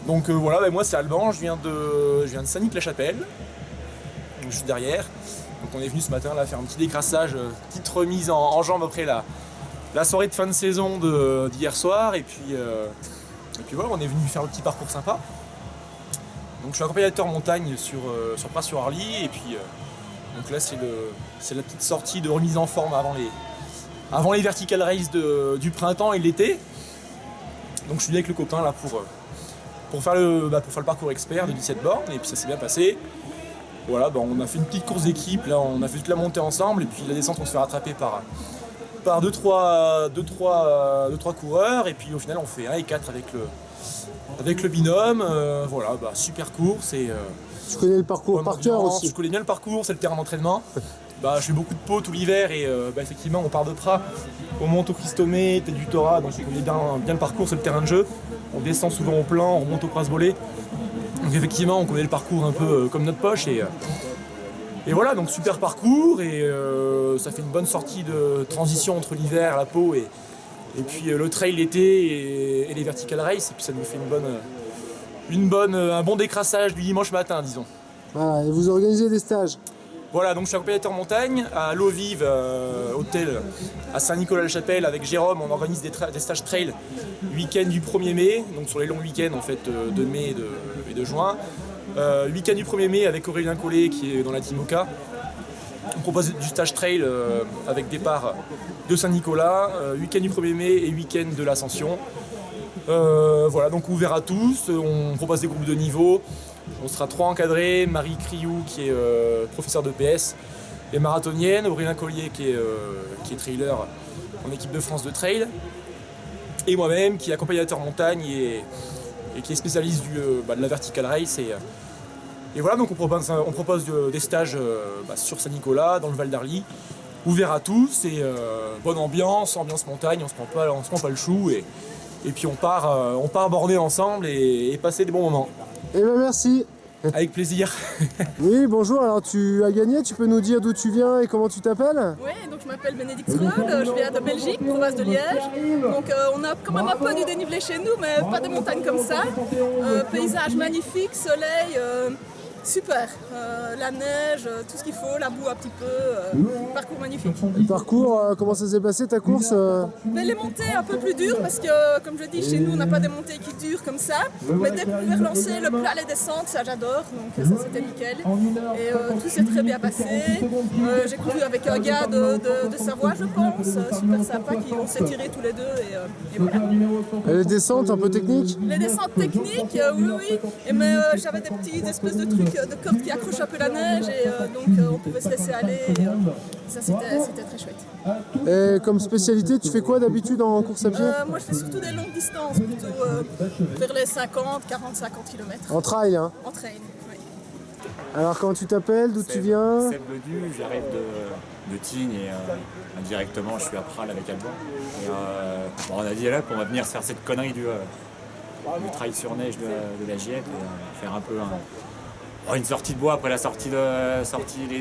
Donc voilà, moi c'est Alban, je viens de Saint-Nic-la-Chapelle, juste derrière. Donc on est venu ce matin là faire un petit décrassage, petite remise en jambes après la soirée de fin de saison d'hier soir. Et puis voilà, on est venu faire le petit parcours sympa. Donc je suis accompagnateur montagne sur Pras-sur-Arly. Et puis donc là c'est la petite sortie de remise en forme avant les vertical races du printemps et de l'été. Donc je suis avec le copain là pour faire le parcours expert de 17 bornes, et puis ça s'est bien passé. Voilà, on a fait une petite course d'équipe, là on a fait toute la montée ensemble, et puis la descente on se fait rattraper par 2-3 coureurs, et puis au final on fait 1 et 4 avec le binôme. Voilà, super course. Et tu connais le parcours par cœur aussi? Je connais bien le parcours, c'est le terrain d'entraînement. Je fais beaucoup de pau tout l'hiver, et effectivement on part de Pras, on monte au Christomé, Tête du Torat, donc on connaît bien le parcours, c'est le terrain de jeu. On descend souvent au plan, on remonte au Pras-Volé. Donc effectivement on connaît le parcours un peu comme notre poche, et voilà, donc super parcours, et ça fait une bonne sortie de transition entre l'hiver, la pau et puis le trail l'été et les vertical race, et puis ça nous fait un bon décrassage du dimanche matin, disons. Voilà, et vous organisez des stages? Voilà, donc je suis accompagnateur montagne à l'eau vive, hôtel à Saint-Nicolas-la-Chapelle. Avec Jérôme, on organise des stages trail week-end du 1er mai, donc sur les longs week-ends en fait de mai et de juin. Week-end du 1er mai avec Aurélien Collet qui est dans la Team Oka. On propose du stage trail avec départ de Saint-Nicolas, week-end du 1er mai et week-end de l'Ascension. Voilà, donc ouvert à tous, on propose des groupes de niveau. On sera 3 encadrés, Marie Criou qui est professeure de PS et marathonienne, Aurélien Collier qui est trailer en équipe de France de trail, et moi-même qui est accompagnateur montagne et qui est spécialiste de la vertical race. Et voilà, donc on propose des stages sur Saint-Nicolas, dans le Val d'Arly, ouvert à tous, et bonne ambiance montagne, on se prend pas le chou, et puis on part border ensemble et passer des bons moments. Eh bien merci. Avec plaisir. Oui, bonjour, alors tu as gagné, tu peux nous dire d'où tu viens et comment tu t'appelles? Oui, donc je m'appelle Bénédicte Sreul, je viens de Belgique, province de Liège. Donc on a quand même un peu du dénivelé chez nous, mais pas des montagnes comme ça. Paysage magnifique, soleil, super. La neige, tout ce qu'il faut, la boue un petit peu, parcours magnifique. Le parcours, comment ça s'est passé ta course? Mais les montées un peu plus dures parce que, comme je dis, chez nous on n'a pas des montées qui durent comme ça. Mais dès qu'on pouvait relancer le plat, les descentes, ça j'adore, donc ça c'était nickel. Et tout s'est très bien passé. J'ai couru avec un gars de Savoie, je pense, super sympa, on s'est tirés tous les deux, et voilà. Et les descentes un peu techniques? Les descentes techniques, oui. Mais j'avais des petites espèces de trucs de cordes qui accrochent un peu la neige, et donc on pouvait se laisser aller. Et, ça c'était très chouette. Et comme spécialité, tu fais quoi d'habitude en course à pied? Moi je fais surtout des longues distances, plutôt vers les 50 km. En trail, hein? En trail, oui. Alors comment tu t'appelles, d'où tu viens? Seb Bedu, j'arrive de Tignes, et directement je suis à Pras avec Alban. Et on a dit là on va venir se faire cette connerie du trail sur neige de la Giette, et faire un peu une sortie de bois après les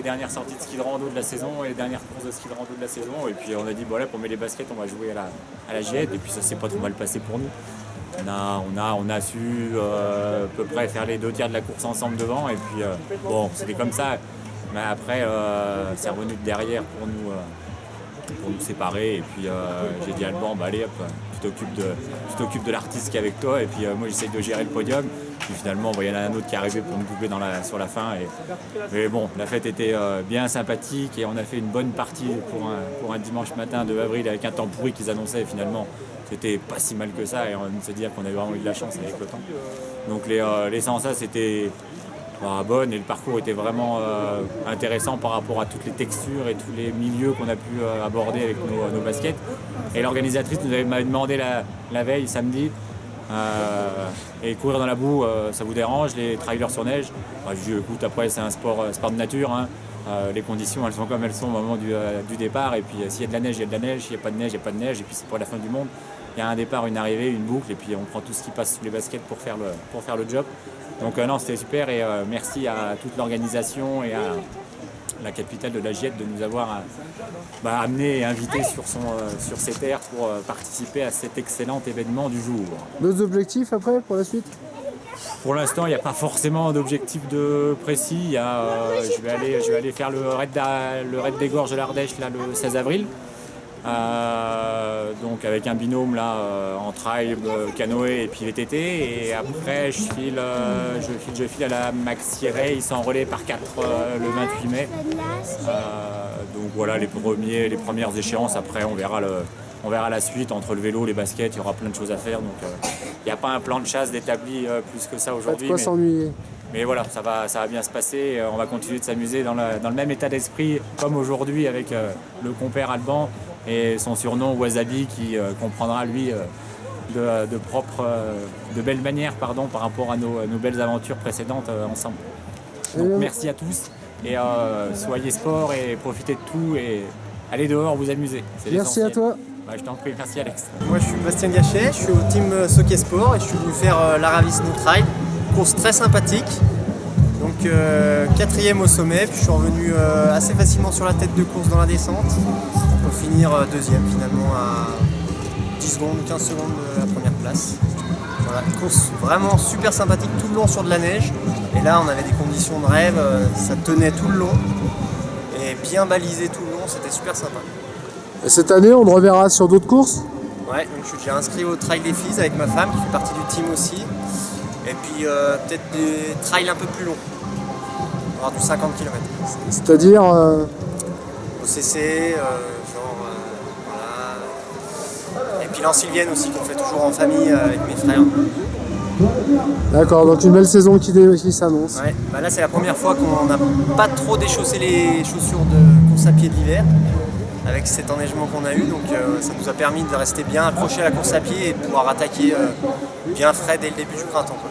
dernières sorties de ski de rando de la saison et les dernières courses de ski de rando de la saison. Et puis on a dit pour mettre les baskets, on va jouer à la Giette, et puis ça s'est pas trop mal passé pour nous. On a su à peu près faire les 2 tiers de la course ensemble devant, et puis c'était comme ça. Mais après c'est revenu de derrière pour nous séparer, et puis j'ai dit à Alban, allez hop, tu t'occupes de l'artiste qui est avec toi, et puis moi j'essaye de gérer le podium. Puis finalement il y en a un autre qui est arrivé pour nous doubler sur la fin, mais bon, la fête était bien sympathique, et on a fait une bonne partie pour un dimanche matin de avril avec un temps pourri qu'ils annonçaient, et finalement c'était pas si mal que ça, et on va se dire qu'on avait vraiment eu de la chance avec le temps. Donc les sensations c'était bonne, et le parcours était vraiment intéressant par rapport à toutes les textures et tous les milieux qu'on a pu aborder avec nos baskets. Et l'organisatrice m'avait demandé la veille, samedi, et courir dans la boue, ça vous dérange, les trailers sur neige? Je dis écoute, après c'est un sport de nature, hein. Les conditions elles sont comme elles sont au moment du départ, et puis s'il y a de la neige, il y a de la neige, s'il n'y a pas de neige, il n'y a pas de neige, et puis c'est pas la fin du monde. Il y a un départ, une arrivée, une boucle, et puis on prend tout ce qui passe sous les baskets pour faire le job. Donc non, c'était super, et merci à toute l'organisation et à la capitale de la Giette de nous avoir amené et invité sur ces terres pour participer à cet excellent événement du jour. D'autres objectifs après pour la suite? Pour l'instant, il n'y a pas forcément d'objectif précis. Je vais aller faire le raid des Gorges de l'Ardèche là, le 16 avril. Donc avec un binôme là en trail, canoë et puis VTT. Et après, je file à la Maxi Race en relais par 4 le 28 mai. Donc voilà les premières échéances. Après, on verra la suite entre le vélo, les baskets. Il y aura plein de choses à faire. Donc il n'y a pas un plan de chasse d'établi plus que ça aujourd'hui. Pas de quoi s'ennuyer. Mais voilà, ça va bien se passer. On va continuer de s'amuser dans le même état d'esprit comme aujourd'hui avec le compère Alban et son surnom Wasabi qui comprendra lui de belles manières par rapport à nos belles aventures précédentes ensemble. Donc merci à tous et soyez sport et profitez de tout et allez dehors vous amuser. Merci à toi. Je t'en prie, merci Alex. Moi je suis Bastien Gachet, je suis au team Soké Sport et je suis venu faire l'Aravis Snow Trail. Course très sympathique, donc 4e au sommet, puis je suis revenu assez facilement sur la tête de course dans la descente pour finir 2e finalement à 10 secondes, 15 secondes de la première place. Voilà, une course vraiment super sympathique tout le long sur de la neige et là on avait des conditions de rêve, ça tenait tout le long et bien balisé tout le long, c'était super sympa. Et cette année on te reverra sur d'autres courses? Ouais, donc je suis déjà inscrit au Trail des Filles avec ma femme qui fait partie du team aussi. Et puis peut-être des trails un peu plus longs, voire du 50 km. C'est-à-dire Au CC, voilà. Et puis l'Ansylvienne aussi qu'on fait toujours en famille avec mes frères. D'accord, donc une belle saison qui s'annonce. Ouais, bah là c'est la première fois qu'on n'a pas trop déchaussé les chaussures de course à pied de l'hiver avec cet enneigement qu'on a eu, donc ça nous a permis de rester bien accrochés à la course à pied et de pouvoir attaquer bien frais dès le début du printemps, quoi.